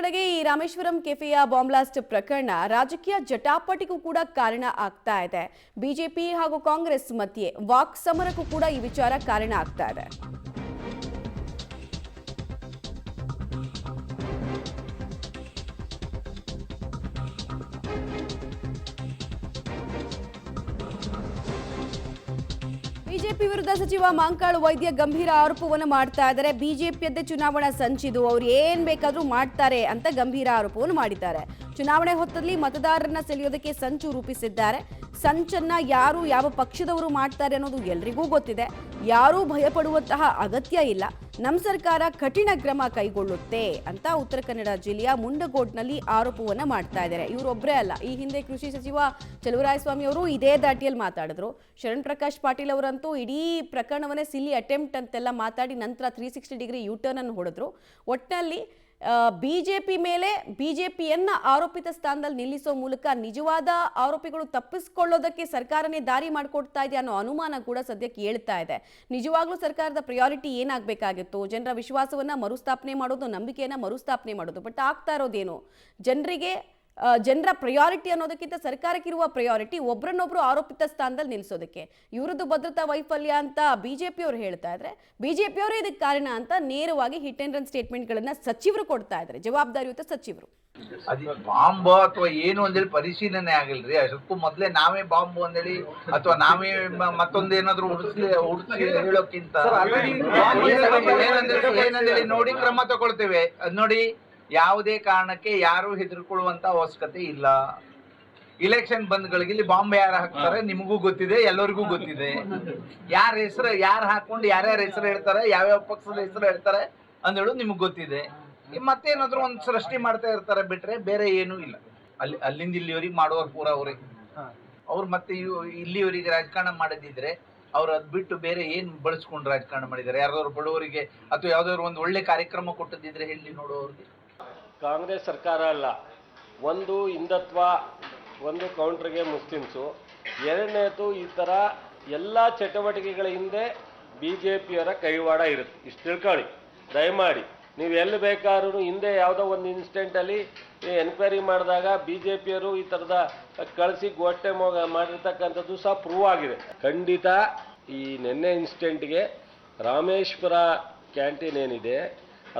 ಕಡೆಗೆ ಈ Rameswaram ಕೆಫೆಯ bomb blast ಪ್ರಕರಣ ರಾಜಕೀಯ ಜಟಾಪಟಿಗೂ ಕೂಡ ಕಾರಣ ಆಗ್ತಾ ಇದೆ. ಬಿಜೆಪಿ ಹಾಗೂ ಕಾಂಗ್ರೆಸ್ ಮಧ್ಯೆ ವಾಕ್ ಸಮರಕ್ಕೂ ಕೂಡ ಈ ವಿಚಾರ ಕಾರಣ ಆಗ್ತಾ ಇದೆ. ಬಿಜೆಪಿ ವಿರುದ್ಧ ಸಚಿವ ಮಾಂಕಾಳು ವೈದ್ಯ ಗಂಭೀರ ಆರೋಪವನ್ನು ಮಾಡ್ತಾ ಇದ್ದಾರೆ. ಬಿಜೆಪಿಯದ್ದೇ ಚುನಾವಣಾ ಸಂಚಿದು, ಅವ್ರು ಏನ್ ಬೇಕಾದ್ರೂ ಮಾಡ್ತಾರೆ ಅಂತ ಗಂಭೀರ ಆರೋಪವನ್ನು ಮಾಡಿದ್ದಾರೆ. ಚುನಾವಣೆ ಹೊತ್ತಲ್ಲಿ ಮತದಾರರನ್ನ ಸೆಳೆಯೋದಕ್ಕೆ ಸಂಚು ರೂಪಿಸಿದ್ದಾರೆ. ಸಂಚನ್ನ ಯಾರು ಯಾವ ಪಕ್ಷದವರು ಮಾಡ್ತಾರೆ ಅನ್ನೋದು ಎಲ್ರಿಗೂ ಗೊತ್ತಿದೆ. ಯಾರೂ ಭಯಪಡುವಂತಹ ಅಗತ್ಯ ಇಲ್ಲ. ನಮ್ಮ ಸರ್ಕಾರ ಕಠಿಣ ಕ್ರಮ ಕೈಗೊಳ್ಳುತ್ತೆ ಅಂತ ಉತ್ತರ ಕನ್ನಡ ಜಿಲ್ಲೆಯ ಮುಂಡಗೋಡ್ನಲ್ಲಿ ಆರೋಪವನ್ನ ಮಾಡ್ತಾ ಇದ್ದಾರೆ. ಇವರೊಬ್ಬರೇ ಅಲ್ಲ, ಈ ಹಿಂದೆ ಕೃಷಿ ಸಚಿವ ಚಲುವರಾಯಸ್ವಾಮಿ ಅವರು ಇದೇ ದಾಟಿಯಲ್ಲಿ ಮಾತಾಡಿದ್ರು. ಶರಣ್ ಪ್ರಕಾಶ್ ಪಾಟೀಲ್ ಅವರಂತೂ ಇಡೀ ಪ್ರಕರಣವನ್ನೇ ಸಿಲ್ಲಿ ಅಟೆಂಪ್ಟ್ ಅಂತೆಲ್ಲ ಮಾತಾಡಿ ನಂತರ 360 ಡಿಗ್ರಿ ಯೂಟರ್ನ್ ಅನ್ನು ಹೊಡೆದ್ರು. ಒಟ್ಟಿನಲ್ಲಿ ಬಿಜೆಪಿ ಮೇಲೆ ಬಿಜೆಪಿಯನ್ನ ಆರೋಪಿತ ಸ್ಥಾನದಲ್ಲಿ ನಿಲ್ಲಿಸೋ ಮೂಲಕ ನಿಜವಾದ ಆರೋಪಿಗಳು ತಪ್ಪಿಸಿಕೊಳ್ಳೋದಕ್ಕೆ ಸರ್ಕಾರನೇ ದಾರಿ ಮಾಡಿಕೊಡ್ತಾ ಇದೆ ಅನ್ನೋ ಅನುಮಾನ ಕೂಡ ಸದ್ಯಕ್ಕೆ ಹೇಳ್ತಾ ಇದೆ. ನಿಜವಾಗ್ಲೂ ಸರ್ಕಾರದ ಪ್ರಯಾರಿಟಿ ಏನಾಗಬೇಕಾಗಿತ್ತು? ಜನರ ವಿಶ್ವಾಸವನ್ನ ಮರುಸ್ಥಾಪನೆ ಮಾಡೋದು, ನಂಬಿಕೆಯನ್ನ ಮರುಸ್ಥಾಪನೆ ಮಾಡೋದು. ಬಟ್ ಆಗ್ತಾ ಇರೋದೇನು? ಜನರ ಪ್ರಯಾರಿಟಿ ಅನ್ನೋದಕ್ಕಿಂತ ಸರ್ಕಾರಕ್ಕಿರುವ ಪ್ರಯಾರಿಟಿ ಒಬ್ಬರನ್ನೊಬ್ರು ಆರೋಪಿತ ಸ್ಥಾನದಲ್ಲಿ ನಿಲ್ಲಿಸೋದಕ್ಕೆ. ಇವರದ್ದು ಭದ್ರತಾ ವೈಫಲ್ಯ ಅಂತ ಬಿಜೆಪಿಯವರು ಹೇಳ್ತಾ ಇದ್ರೆ, ಬಿಜೆಪಿಯವರೇ ಇದಕ್ಕೆ ಕಾರಣ ಅಂತ ನೇರವಾಗಿ ಹಿಟ್ ಅಂಡ್ ರನ್ ಸ್ಟೇಟ್ಮೆಂಟ್ಗಳನ್ನ ಸಚಿವರು ಕೊಡ್ತಾ ಇದ್ದಾರೆ, ಜವಾಬ್ದಾರಿಯುತ ಸಚಿವರು. ಬಾಂಬ್ ಅಥವಾ ಏನು ಅಂತೇಳಿ ಪರಿಶೀಲನೆ ಆಗಿಲ್ರಿ. ಅದಕ್ಕೂ ಮೊದ್ಲೇ ನಾವೇ ಬಾಂಬ್ ಅಂತೇಳಿ ಅಥವಾ ನಾವೇ ಮತ್ತೊಂದೇನಾದ್ರು ಉಡ್ಸಿ ಹೇಳೋಕ್ಕಿಂತ ಏನಂದೇಳಿ ನೋಡಿ ಕ್ರಮ ತಗೊಳ್ತೇವೆ. ಅದ್ ನೋಡಿ, ಯಾವುದೇ ಕಾರಣಕ್ಕೆ ಯಾರು ಹೆದರ್ಕೊಳ್ಳುವಂತ ಅವಶ್ಯಕತೆ ಇಲ್ಲ. ಇಲೆಕ್ಷನ್ ಬಂದ್ಗಳಿಗೆ ಇಲ್ಲಿ ಬಾಂಬ್ ಯಾರು ಹಾಕ್ತಾರೆ ನಿಮಗೂ ಗೊತ್ತಿದೆ, ಎಲ್ಲರಿಗೂ ಗೊತ್ತಿದೆ. ಯಾರ ಹೆಸರು ಯಾರು ಹಾಕೊಂಡು ಯಾರ್ಯಾರ ಹೆಸರು ಹೇಳ್ತಾರೆ, ಯಾವ್ಯಾವ ಪಕ್ಷದ ಹೆಸರು ಹೇಳ್ತಾರೆ ಅಂದೇಳು ನಿಮಗ್ ಗೊತ್ತಿದೆ. ಮತ್ತೇನಾದ್ರು ಒಂದ್ ಸೃಷ್ಟಿ ಮಾಡ್ತಾ ಇರ್ತಾರೆ ಬಿಟ್ರೆ ಬೇರೆ ಏನೂ ಇಲ್ಲ. ಅಲ್ಲಿಂದ ಇಲ್ಲಿವರೆಗೆ ಮಾಡುವವ್ರು ಪೂರ ಅವರೇ. ಅವ್ರು ಮತ್ತೆ ಇಲ್ಲಿವರೆಗೆ ರಾಜಕಾರಣ ಮಾಡದಿದ್ರೆ ಅವ್ರು ಅದ್ ಬಿಟ್ಟು ಬೇರೆ ಏನ್ ಬಳಸ್ಕೊಂಡು ರಾಜಕಾರಣ ಮಾಡಿದ್ದಾರೆ? ಯಾರಾದ್ರು ಬಡವರಿಗೆ ಅಥವಾ ಯಾವ್ದಾದ್ರು ಒಂದು ಒಳ್ಳೆ ಕಾರ್ಯಕ್ರಮ ಕೊಟ್ಟದಿದ್ರೆ ಹೇಳಿ ನೋಡುವವ್ರಿಗೆ. ಕಾಂಗ್ರೆಸ್ ಸರ್ಕಾರ ಅಲ್ಲ, ಒಂದು ಹಿಂದುತ್ವ, ಒಂದು ಕೌಂಟ್ರಿಗೆ ಮುಸ್ಲಿಮ್ಸು, ಎರಡನೇದು ಈ ಥರ ಎಲ್ಲ ಚಟುವಟಿಕೆಗಳ ಹಿಂದೆ BJPಯವರ ಕೈವಾಡ ಇರುತ್ತೆ. ಇಷ್ಟು ತಿಳ್ಕೊಳ್ಳಿ ದಯಮಾಡಿ. ನೀವು ಎಲ್ಲಿ ಬೇಕಾದ್ರೂ ಹಿಂದೆ ಯಾವುದೋ ಒಂದು ಇನ್ಸಿಡೆಂಟಲ್ಲಿ ಎನ್ಕ್ವೈರಿ ಮಾಡಿದಾಗ BJPಯವರು ಈ ಥರದ ಕಳಿಸಿ ಗೋಟೆ ಮಾಡಿರ್ತಕ್ಕಂಥದ್ದು ಸಹ ಪ್ರೂವ್ ಆಗಿದೆ. ಖಂಡಿತ ಈ ನಿನ್ನೆ ಇನ್ಸಿಡೆಂಟ್ಗೆ ರಾಮೇಶ್ವರ ಕ್ಯಾಂಟೀನ್ ಏನಿದೆ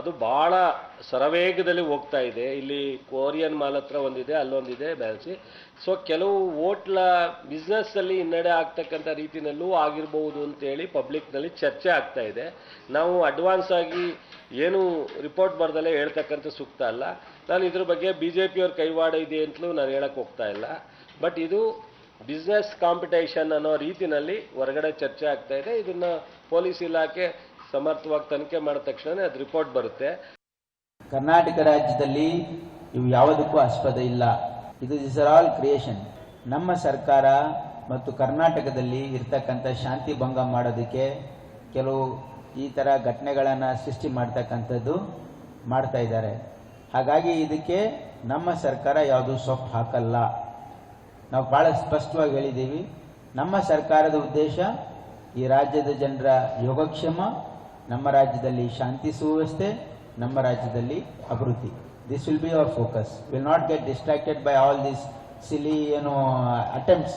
ಅದು ಭಾಳ ಸರವೇಗದಲ್ಲಿ ಹೋಗ್ತಾ ಇದೆ. ಇಲ್ಲಿ ಕೊರಿಯನ್ ಮಾಲ್ ಹತ್ರ ಒಂದಿದೆ, ಅಲ್ಲೊಂದಿದೆ ಬ್ಯಾಲ್ಸಿ. ಸೊ ಕೆಲವು ಹೋಟ್ಲ ಬಿಸ್ನೆಸ್ಸಲ್ಲಿ ಹಿನ್ನಡೆ ಆಗ್ತಕ್ಕಂಥ ರೀತಿಯಲ್ಲೂ ಆಗಿರ್ಬೋದು ಅಂತೇಳಿ ಪಬ್ಲಿಕ್ನಲ್ಲಿ ಚರ್ಚೆ ಆಗ್ತಾ ಇದೆ. ನಾವು ಅಡ್ವಾನ್ಸ್ ಆಗಿ ಏನು ರಿಪೋರ್ಟ್ ಬರ್ದಲ್ಲೇ ಹೇಳ್ತಕ್ಕಂಥ ಸೂಕ್ತ ಅಲ್ಲ. ನಾನು ಇದ್ರ ಬಗ್ಗೆ BJPಯವ್ರ ಕೈವಾಡ ಇದೆ ಅಂತಲೂ ನಾನು ಹೇಳಕ್ಕೆ ಹೋಗ್ತಾ ಇಲ್ಲ. ಬಟ್ ಇದು ಬಿಸ್ನೆಸ್ ಕಾಂಪಿಟೇಷನ್ ಅನ್ನೋ ರೀತಿಯಲ್ಲಿ ಹೊರಗಡೆ ಚರ್ಚೆ ಆಗ್ತಾ ಇದೆ. ಇದನ್ನು ಪೊಲೀಸ್ ಇಲಾಖೆ ಸಮರ್ಥವಾಗಿ ತನಿಖೆ ಮಾಡಿದ ತಕ್ಷಣ ಅದು ರಿಪೋರ್ಟ್ ಬರುತ್ತೆ. ಕರ್ನಾಟಕ ರಾಜ್ಯದಲ್ಲಿ ಇವು ಯಾವುದಕ್ಕೂ ಆಸ್ಪದ ಇಲ್ಲ. ಇದು ದಿಸ್ ಆರ್ ಆಲ್ ಕ್ರಿಯೇಷನ್. ನಮ್ಮ ಸರ್ಕಾರ ಮತ್ತು ಕರ್ನಾಟಕದಲ್ಲಿ ಇರ್ತಕ್ಕಂಥ ಶಾಂತಿ ಭಂಗ ಮಾಡೋದಕ್ಕೆ ಕೆಲವು ಈ ಥರ ಘಟನೆಗಳನ್ನು ಸೃಷ್ಟಿ ಮಾಡ್ತಕ್ಕಂಥದ್ದು ಮಾಡ್ತಾ ಇದ್ದಾರೆ. ಹಾಗಾಗಿ ಇದಕ್ಕೆ ನಮ್ಮ ಸರ್ಕಾರ ಯಾವುದೂ ಸೊಪ್ಪು ಹಾಕಲ್ಲ. ನಾವು ಭಾಳ ಸ್ಪಷ್ಟವಾಗಿ ಹೇಳಿದ್ದೀವಿ. ನಮ್ಮ ಸರ್ಕಾರದ ಉದ್ದೇಶ ಈ ರಾಜ್ಯದ ಜನರ ಯೋಗಕ್ಷೇಮ, ನಮ್ಮ ರಾಜ್ಯದಲ್ಲಿ ಶಾಂತಿ ಸುವ್ಯವಸ್ಥೆ, ನಮ್ಮ ರಾಜ್ಯದಲ್ಲಿ ಅಭಿವೃದ್ಧಿ. This will be our focus. Will not get distracted by all this silly attempts